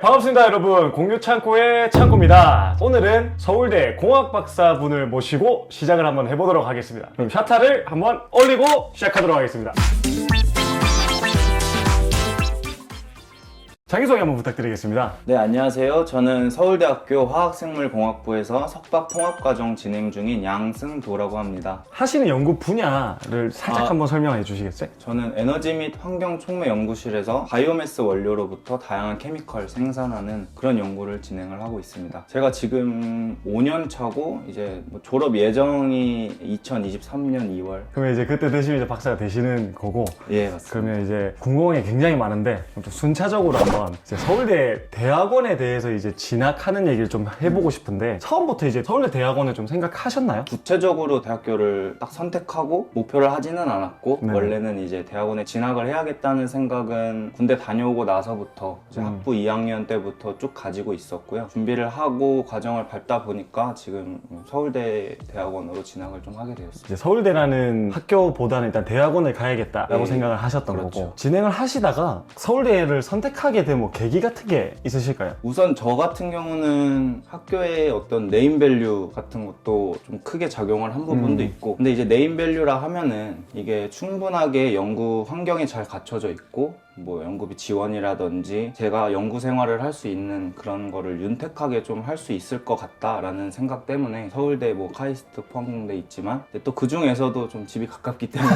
반갑습니다 여러분, 공유창고의 창고입니다. 오늘은 서울대 공학박사분을 모시고 시작을 한번 해보도록 하겠습니다. 그럼 샤타를 한번 올리고 시작하도록 하겠습니다. 자기소개 한번 부탁드리겠습니다. 네, 안녕하세요. 저는 서울대학교 화학생물공학부에서 석박통합과정 진행 중인 양승도라고 합니다. 하시는 연구 분야를 살짝 한번 설명해 주시겠어요? 저는 에너지 및 환경촉매 연구실에서 바이오매스 원료로부터 다양한 케미컬 생산하는 그런 연구를 진행을 하고 있습니다. 제가 지금 5년 차고 이제 졸업 예정이 2023년 2월. 그러면 이제 그때 되시면 이제 박사가 되시는 거고. 예, 맞습니다. 그러면 이제 궁금한 게 굉장히 많은데 좀 순차적으로 한번 이제 서울대 대학원에 대해서 이제 진학하는 얘기를 좀 해보고 싶은데, 처음부터 이제 서울대 대학원을 좀 생각하셨나요? 구체적으로 대학교를 딱 선택하고 목표를 하지는 않았고, 네. 원래는 이제 대학원에 진학을 해야겠다는 생각은 군대 다녀오고 나서부터 이제 학부 2학년 때부터 쭉 가지고 있었고요. 준비를 하고 과정을 밟다 보니까 지금 서울대 대학원으로 진학을 좀 하게 되었습니다. 이제 서울대라는 학교보다는 일단 대학원을 가야겠다라고 네. 생각을 하셨던 그렇죠. 거고, 진행을 하시다가 서울대를 선택하게 된 뭐 계기 같은 게 있으실까요? 우선 저 같은 경우는 학교의 어떤 네임밸류 같은 것도 좀 크게 작용을 한 부분도 있고, 근데 이제 네임밸류라 하면은 이게 충분하게 연구 환경이 잘 갖춰져 있고, 뭐 연구비 지원이라든지 제가 연구 생활을 할 수 있는 그런 거를 윤택하게 좀 할 수 있을 것 같다라는 생각 때문에 서울대 뭐 카이스트 포항공대 있지만 또 그 중에서도 좀 집이 가깝기 때문에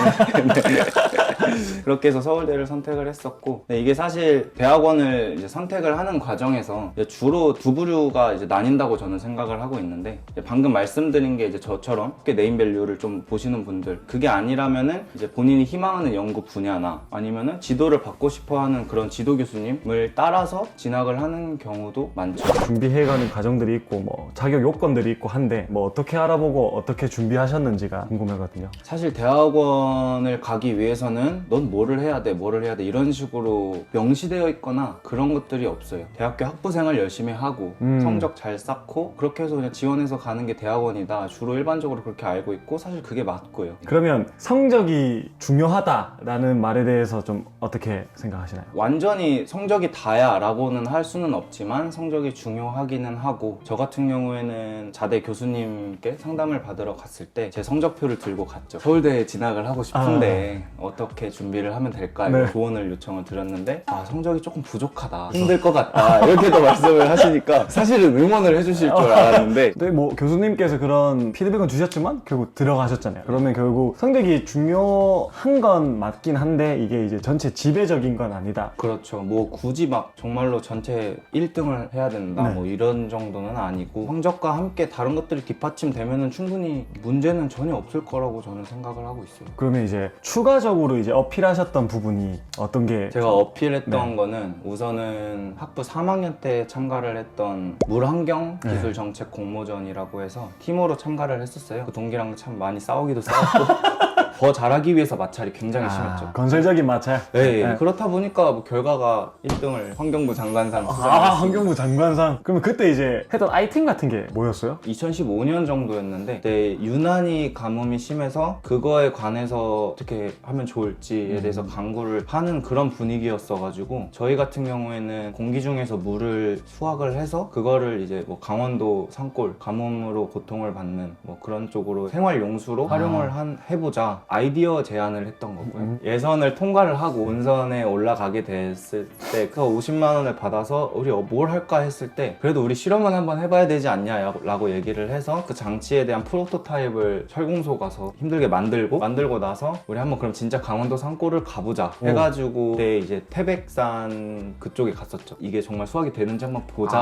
그렇게 해서 서울대를 선택을 했었고, 이게 사실 대학원을 이제 선택을 하는 과정에서 이제 주로 두 부류가 이제 나뉜다고 저는 생각을 하고 있는데, 이제 방금 말씀드린 게 이제 저처럼 꽤 네임밸류를 좀 보시는 분들, 그게 아니라면은 이제 본인이 희망하는 연구 분야나 아니면은 지도를 받고 싶어하는 그런 지도 교수님을 따라서 진학을 하는 경우도 많죠. 준비해가는 과정들이 있고 뭐 자격 요건들이 있고 한데, 뭐 어떻게 알아보고 어떻게 준비하셨는지가 궁금하거든요. 사실 대학원을 가기 위해서는 넌 뭐를 해야 돼 이런 식으로 명시되어 있거나 그런 것들이 없어요. 대학교 학부생활 열심히 하고 성적 잘 쌓고 그렇게 해서 그냥 지원해서 가는 게 대학원이다, 주로 일반적으로 그렇게 알고 있고, 사실 그게 맞고요. 그러면 성적이 중요하다라는 말에 대해서 좀 어떻게 생각하시나요? 완전히 성적이 다야 라고는 할 수는 없지만 성적이 중요하기는 하고, 저 같은 경우에는 자대 교수님께 상담을 받으러 갔을 때 제 성적표를 들고 갔죠. 서울대에 진학을 하고 싶은데 어떻게 준비를 하면 될까요? 네. 조언을 요청을 드렸는데, 성적이 조금 부족하다, 힘들 것 같다 이렇게도 말씀을 하시니까 사실은 응원을 해주실 줄 알았는데, 근데 뭐 교수님께서 그런 피드백은 주셨지만 결국 들어가셨잖아요. 그러면 결국 성적이 중요한 건 맞긴 한데 이게 이제 전체 지배적인 건 아니다. 그렇죠. 뭐 굳이 막 정말로 전체 1등을 해야 된다 네. 뭐 이런 정도는 아니고, 성적과 함께 다른 것들이 뒷받침되면은 충분히 문제는 전혀 없을 거라고 저는 생각을 하고 있어요. 그러면 이제 추가적으로 이제 어필하셨던 부분이 어떤 게? 제가 어필했던 네. 거는 우선은 학부 3학년 때 참가를 했던 물환경기술정책 공모전이라고 해서 팀으로 참가를 했었어요. 그 동기랑 참 많이 싸우기도 싸웠고 더 잘하기 위해서 마찰이 굉장히 심했죠. 건설적인 마찰. 네, 그렇다 보니까 뭐 결과가 1등을 환경부 장관상 수상했어요. 환경부 장관상. 그러면 그때 이제 했던 아이템 같은 게 뭐였어요? 2015년 정도였는데, 그때 유난히 가뭄이 심해서 그거에 관해서 어떻게 하면 좋을지에 대해서 강구를 하는 그런 분위기였어가지고, 저희 같은 경우에는 공기 중에서 물을 수확을 해서 그거를 이제 뭐 강원도 산골 가뭄으로 고통을 받는 뭐 그런 쪽으로 생활 용수로 활용을 해보자 아이디어 제안을 했던 거고요. 예선을 통과를 하고 본선에 올라가게 됐을 때 그 50만 원을 받아서 우리 뭘 할까 했을 때, 그래도 우리 실험은 한번 해봐야 되지 않냐라고 얘기를 해서 그 장치에 대한 프로토타입을 철공소 가서 힘들게 만들고 나서 우리 한번 그럼 진짜 강원도 산골을 가보자 해가지고, 그때 이제 태백산 그쪽에 갔었죠. 이게 정말 수확이 되는지 한번 보자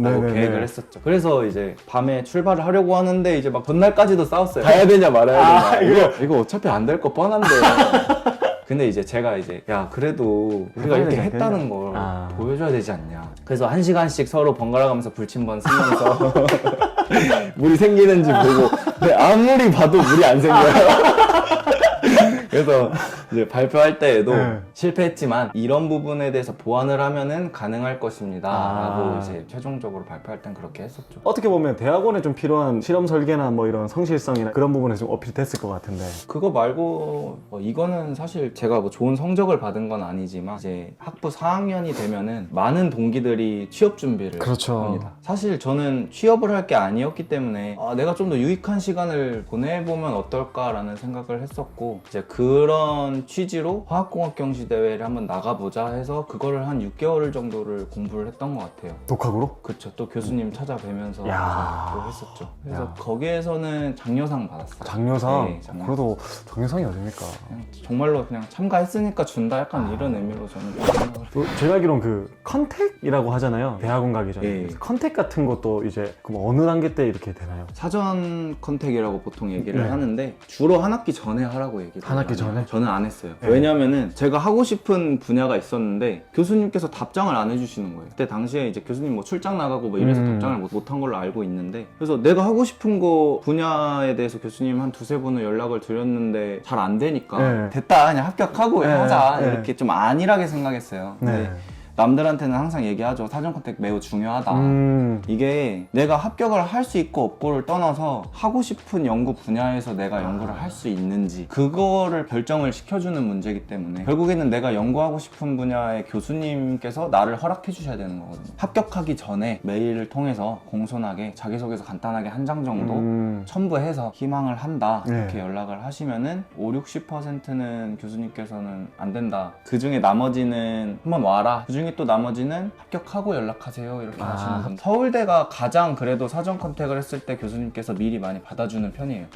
라고 계획을 했었죠. 그래서 이제 밤에 출발을 하려고 하는데 이제 막 전날까지도 싸웠어요. 가야 되냐 말아야 되냐. 이거 어차피 안 될 거 뻔한데 근데 이제 제가 이제 야 그래도 우리가 이렇게 했다는 걸 보여줘야 되지 않냐. 그래서 1시간씩 서로 번갈아 가면서 불침번 쓰면서 물이 생기는지 보고, 근데 아무리 봐도 물이 안 생겨요. 그래서 이제 발표할 때에도 네. 실패했지만 이런 부분에 대해서 보완을 하면은 가능할 것입니다 라고 아. 이제 최종적으로 발표할 땐 그렇게 했었죠. 어떻게 보면 대학원에 좀 필요한 실험 설계나 뭐 이런 성실성이나 그런 부분에서 좀 어필됐을 것 같은데. 그거 말고 이거는 사실 제가 뭐 좋은 성적을 받은 건 아니지만 이제 학부 4학년이 되면은 많은 동기들이 취업 준비를 그렇죠. 합니다. 사실 저는 취업을 할 게 아니었기 때문에 내가 좀 더 유익한 시간을 보내보면 어떨까라는 생각을 했었고 이제 그런 취지로 화학공학 경시대회를 한번 나가보자 해서 그거를 한 6개월 정도를 공부를 했던 것 같아요. 독학으로? 그쵸. 또 교수님 찾아뵈면서 야. 또 했었죠. 그래서 야. 거기에서는 장려상 받았어요. 장려상? 네, 장려상. 그래도 장려상이 어딥니까? 그냥 정말로 그냥 참가했으니까 준다 약간 이런 의미로 저는 좀 생각을 또 제가 알기로는 그 컨택이라고 하잖아요. 대학원 가기 전에. 예. 그래서 컨택 같은 것도 이제 그럼 어느 단계 때 이렇게 되나요? 사전 컨택이라고 보통 얘기를 네. 하는데 주로 한 학기 전에 하라고 얘기를 한 학기 해요. 전에? 저는 안 했어요. 네. 왜냐면은 제가 하고 싶은 분야가 있었는데 교수님께서 답장을 안 해주시는 거예요. 그때 당시에 이제 교수님 뭐 출장 나가고 뭐 이래서 답장을 못한 걸로 알고 있는데 그래서 내가 하고 싶은 거 분야에 대해서 교수님 한 두세 번을 연락을 드렸는데 잘 안 되니까 네. 됐다 그냥 합격하고 네. 하자 네. 이렇게 좀 안일하게 생각했어요. 근데 네. 남들한테는 항상 얘기하죠. 사전 컨택 매우 중요하다. 이게 내가 합격을 할 수 있고 없고를 떠나서 하고 싶은 연구 분야에서 내가 연구를 할 수 있는지 그거를 결정을 시켜주는 문제이기 때문에 결국에는 내가 연구하고 싶은 분야의 교수님께서 나를 허락해 주셔야 되는 거거든요. 합격하기 전에 메일을 통해서 공손하게 자기소개서 간단하게 한 장 정도 첨부해서 희망을 한다 이렇게 네. 연락을 하시면은 50-60%는 교수님께서는 안 된다. 그 중에 나머지는 한번 와라. 그 중에 또 나머지는 합격하고 연락하세요 이렇게 하시는 분. 서울대가 가장 그래도 사전 컨택을 했을 때 교수님께서 미리 많이 받아주는 편이에요.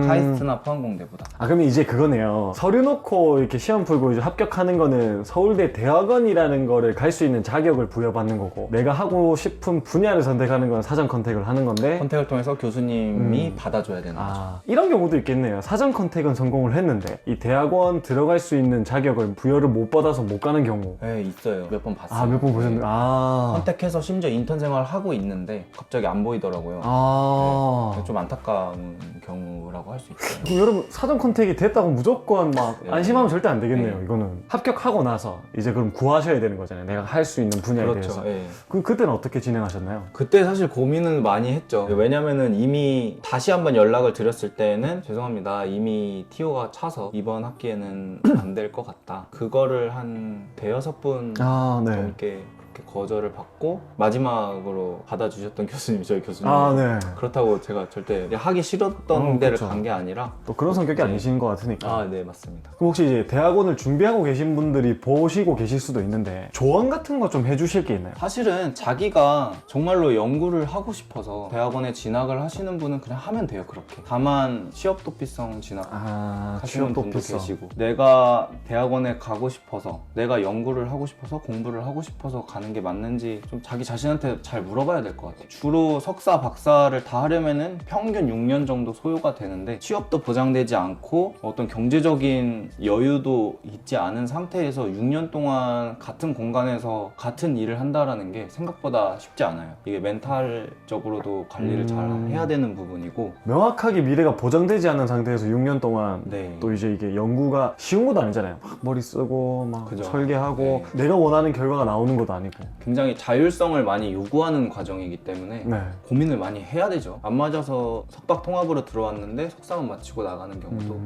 카이스트나 포항공대보다. 아, 그러면 이제 그거네요. 서류 놓고 이렇게 시험 풀고 이제 합격하는 거는 서울대 대학원이라는 거를 갈 수 있는 자격을 부여받는 거고 내가 하고 싶은 분야를 선택하는 건 사전 컨택을 하는 건데 컨택을 통해서 교수님이 받아줘야 되는 거죠. 이런 경우도 있겠네요. 사전 컨택은 성공을 했는데 이 대학원 들어갈 수 있는 자격을 부여를 못 받아서 못 가는 경우. 네, 있어요. 몇 번 봤어요. 아, 몇 번 보셨나요? 아. 컨택해서 심지어 인턴 생활을 하고 있는데 갑자기 안 보이더라고요. 아. 네, 좀 안타까운 경우라고 할 수 있어요. 그럼 여러분 사전 컨택이 됐다고 무조건 막 네. 안심하면 절대 안 되겠네요. 네. 이거는 합격하고 나서 이제 그럼 구하셔야 되는 거잖아요. 내가 할 수 있는 분야에 대해서. 그렇죠. 예. 그때는 어떻게 진행하셨나요? 그때 사실 고민을 많이 했죠. 왜냐면은 이미 다시 한번 연락을 드렸을 때는 죄송합니다. 이미 TO가 차서 이번 학기에는 안 될 것 같다. 그거를 한 대여섯 분 아, 네. 넘게 그렇게 거절을 받고 마지막으로 받아주셨던 교수님이 저희 교수님. 아, 네. 그렇다고 제가 절대 하기 싫었던 데를 그렇죠. 간 게 아니라 또 그런 성격이 아니신 것 같으니까. 네 맞습니다. 그럼 혹시 이제 대학원을 준비하고 계신 분들이 보시고 계실 수도 있는데 조언 같은 거 좀 해주실 게 있나요? 사실은 자기가 정말로 연구를 하고 싶어서 대학원에 진학을 하시는 분은 그냥 하면 돼요. 그렇게. 다만 취업 도피성 진학 아, 하시는 취업도 분도 비싸. 계시고 내가 대학원에 가고 싶어서 내가 연구를 하고 싶어서 공부를 하고 싶어서 가는 게 맞는지 좀 자기 자신한테 잘 물어봐야 될 것 같아요. 주로 석사, 박사를 다 하려면은 평균 6년 정도 소요가 되는데 취업도 보장되지 않고 어떤 경제적인 여유도 있지 않은 상태에서 6년 동안 같은 공간에서 같은 일을 한다라는 게 생각보다 쉽지 않아요. 이게 멘탈적으로도 관리를 잘 해야 되는 부분이고 명확하게 미래가 보장되지 않은 상태에서 6년 동안 네. 또 이제 이게 연구가 쉬운 것도 아니잖아요. 막 머리 쓰고 막 그죠. 설계하고 내가 원하는 결과가 나오는 것도 아니고. 굉장히 자율성을 많이 요구하는 과정이기 때문에 네. 고민을 많이 해야 되죠. 안 맞아서 석박 통합으로 들어왔는데 석사만 마치고 나가는 경우도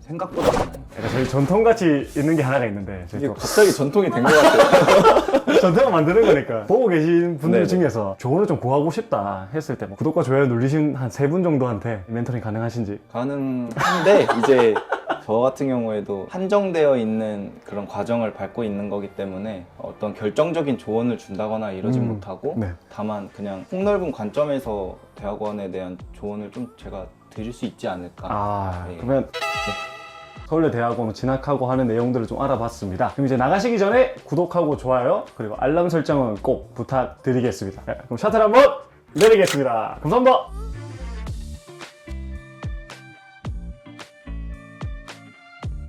생각보다 많아요. 약간 저희 전통같이 있는 게 하나가 있는데 저희 이게 또 갑자기 전통이 된 것 같아요. 전통을 만드는 거니까 보고 계신 분들 네네. 중에서 조언을 좀 구하고 싶다 했을 때 뭐 구독과 좋아요 누르신 한 3분 정도한테 멘토링 가능하신지. 가능한데 이제 저 같은 경우에도 한정되어 있는 그런 과정을 밟고 있는 거기 때문에 어떤 결정적인 조언을 준다거나 이러지 못하고 네. 다만 그냥 폭넓은 관점에서 대학원에 대한 조언을 좀 제가 드릴 수 있지 않을까. 아, 네. 그러면 서울대 대학원 진학하고 하는 내용들을 좀 알아봤습니다. 그럼 이제 나가시기 전에 구독하고 좋아요 그리고 알람 설정은 꼭 부탁드리겠습니다. 네, 그럼 셔틀 한번 내리겠습니다. 감사합니다.